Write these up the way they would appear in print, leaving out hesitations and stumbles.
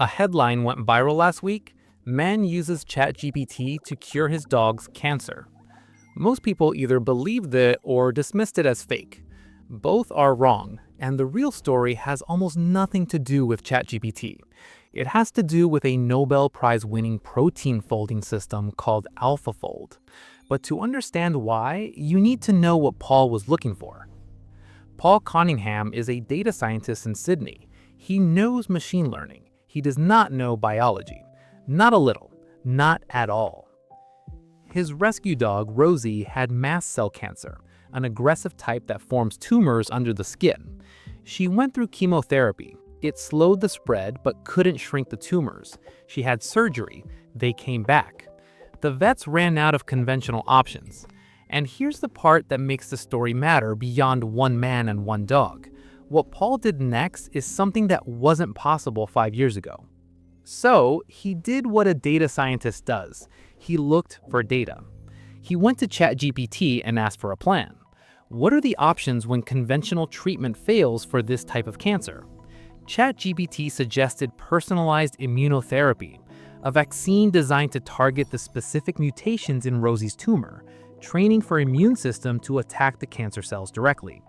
A headline went viral last week: Man uses ChatGPT to cure his dog's cancer. Most people either believed it or dismissed it as fake. Both are wrong, and the real story has almost nothing to do with ChatGPT. It has to do with a Nobel Prize-winning protein folding system called AlphaFold. But to understand why, you need to know what Paul was looking for. Paul Conyngham is a data scientist in Sydney. He knows machine learning. He does not know biology. Not a little, not at all. His rescue dog, Rosie, had mast cell cancer, an aggressive type that forms tumors under the skin. She went through chemotherapy. It slowed the spread but couldn't shrink the tumors. She had surgery. They came back. The vets ran out of conventional options. And here's the part that makes the story matter beyond one man and one dog. What Paul did next is something that wasn't possible 5 years ago. So he did what a data scientist does. He looked for data. He went to ChatGPT and asked for a plan. What are the options when conventional treatment fails for this type of cancer? ChatGPT suggested personalized immunotherapy, a vaccine designed to target the specific mutations in Rosie's tumor, training for immune system to attack the cancer cells directly.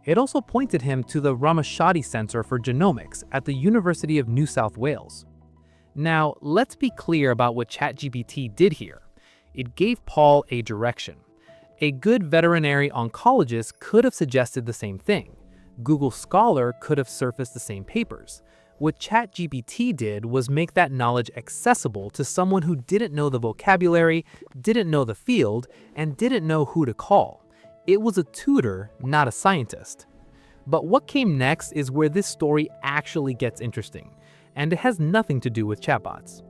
It also pointed him to the Ramachadi Center for Genomics at the University of New South Wales. Now, let's be clear about what ChatGPT did here. It gave Paul a direction. A good veterinary oncologist could have suggested the same thing. Google Scholar could have surfaced the same papers. What ChatGPT did was make that knowledge accessible to someone who didn't know the vocabulary, didn't know the field, and didn't know who to call. It was a tutor, not a scientist. But what came next is where this story actually gets interesting, and it has nothing to do with chatbots.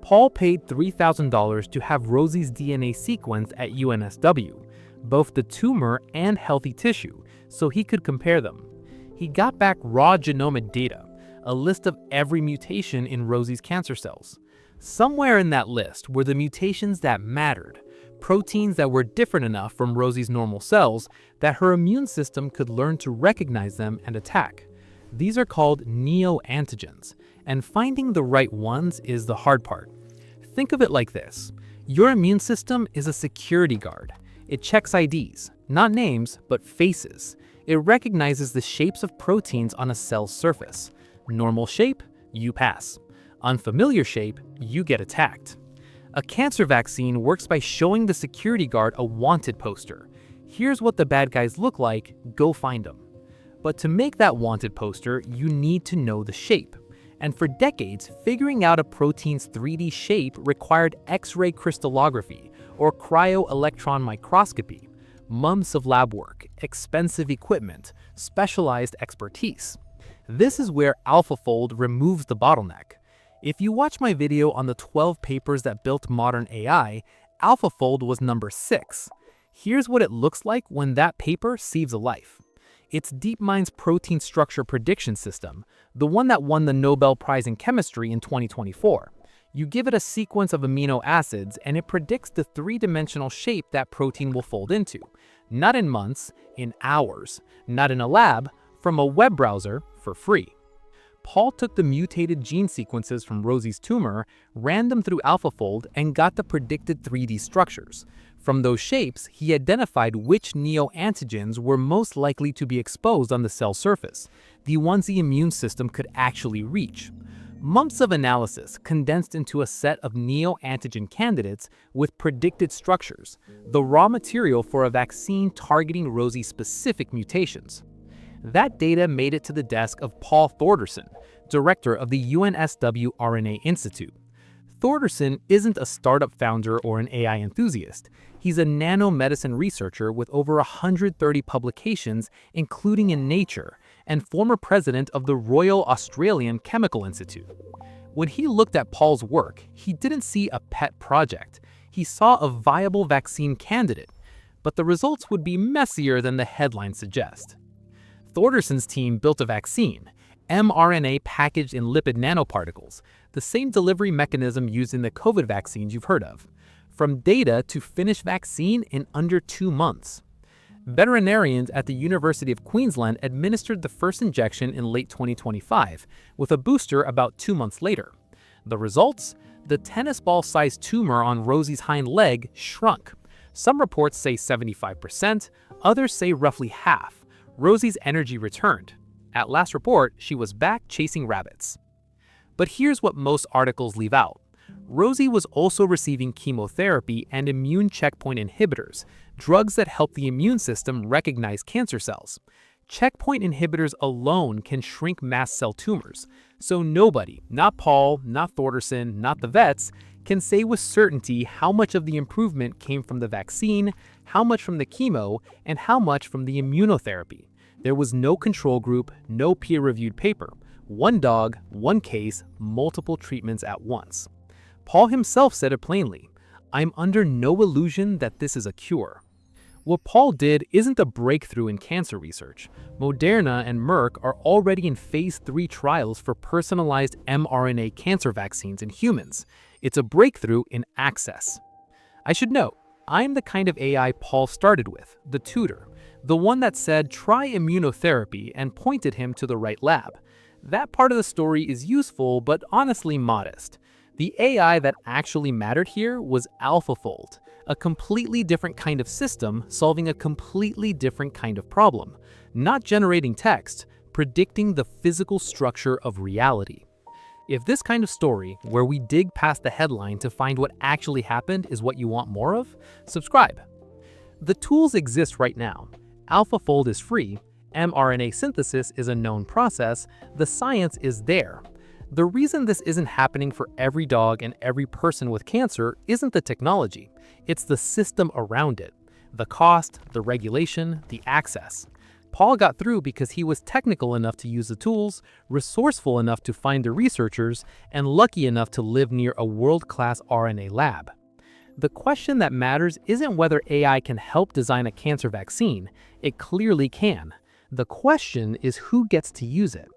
Paul paid $3,000 to have Rosie's DNA sequenced at UNSW, both the tumor and healthy tissue, so he could compare them. He got back raw genomic data, a list of every mutation in Rosie's cancer cells. Somewhere in that list were the mutations that mattered, proteins that were different enough from Rosie's normal cells that her immune system could learn to recognize them and attack. These are called neoantigens, and finding the right ones is the hard part. Think of it like this. Your immune system is a security guard. It checks IDs, not names, but faces. It recognizes the shapes of proteins on a cell's surface. Normal shape, you pass. Unfamiliar shape, you get attacked. A cancer vaccine works by showing the security guard a wanted poster. Here's what the bad guys look like, go find them. But to make that wanted poster, you need to know the shape. And for decades, figuring out a protein's 3D shape required X-ray crystallography or cryo-electron microscopy, months of lab work, expensive equipment, specialized expertise. This is where AlphaFold removes the bottleneck. If you watch my video on the 12 papers that built modern AI, AlphaFold was number 6. Here's what it looks like when that paper sees a life. It's DeepMind's protein structure prediction system, the one that won the Nobel Prize in Chemistry in 2024. You give it a sequence of amino acids and it predicts the three-dimensional shape that protein will fold into. Not in months, in hours. Not in a lab, from a web browser for free. Paul took the mutated gene sequences from Rosie's tumor, ran them through AlphaFold, and got the predicted 3D structures. From those shapes, he identified which neoantigens were most likely to be exposed on the cell surface, the ones the immune system could actually reach. Months of analysis condensed into a set of neoantigen candidates with predicted structures, the raw material for a vaccine targeting Rosie's specific mutations. That data made it to the desk of Paul Thordarson, director of the UNSW RNA Institute. Thordarson isn't a startup founder or an AI enthusiast. He's a nanomedicine researcher with over 130 publications, including in Nature, and former president of the Royal Australian Chemical Institute. When he looked at Paul's work, he didn't see a pet project. He saw a viable vaccine candidate, but the results would be messier than the headlines suggest. Thordarson's team built a vaccine, mRNA packaged in lipid nanoparticles, the same delivery mechanism used in the COVID vaccines you've heard of. From data to finished vaccine in under 2 months. Veterinarians at the University of Queensland administered the first injection in late 2025, with a booster about 2 months later. The results? The tennis ball-sized tumor on Rosie's hind leg shrunk. Some reports say 75%, others say roughly half. Rosie's energy returned. At last report, she was back chasing rabbits. But here's what most articles leave out. Rosie was also receiving chemotherapy and immune checkpoint inhibitors, drugs that help the immune system recognize cancer cells. Checkpoint inhibitors alone can shrink mast cell tumors, so nobody, not Pall, not Thordarson, not the vets, can say with certainty how much of the improvement came from the vaccine, how much from the chemo, and how much from the immunotherapy. There was no control group, no peer-reviewed paper. One dog, one case, multiple treatments at once. Pall himself said it plainly, "I'm under no illusion that this is a cure." What Pall did isn't a breakthrough in cancer research. Moderna and Merck are already in Phase III trials for personalized mRNA cancer vaccines in humans. It's a breakthrough in access. I should note, I'm the kind of AI Pall started with, the tutor, the one that said try immunotherapy and pointed him to the right lab. That part of the story is useful but honestly modest. The AI that actually mattered here was AlphaFold, a completely different kind of system solving a completely different kind of problem, not generating text, predicting the physical structure of reality. If this kind of story, where we dig past the headline to find what actually happened, is what you want more of, subscribe. The tools exist right now. AlphaFold is free, mRNA synthesis is a known process, the science is there. The reason this isn't happening for every dog and every person with cancer isn't the technology, it's the system around it. The cost, the regulation, the access. Pall got through because he was technical enough to use the tools, resourceful enough to find the researchers, and lucky enough to live near a world-class RNA lab. The question that matters isn't whether AI can help design a cancer vaccine. It clearly can. The question is who gets to use it.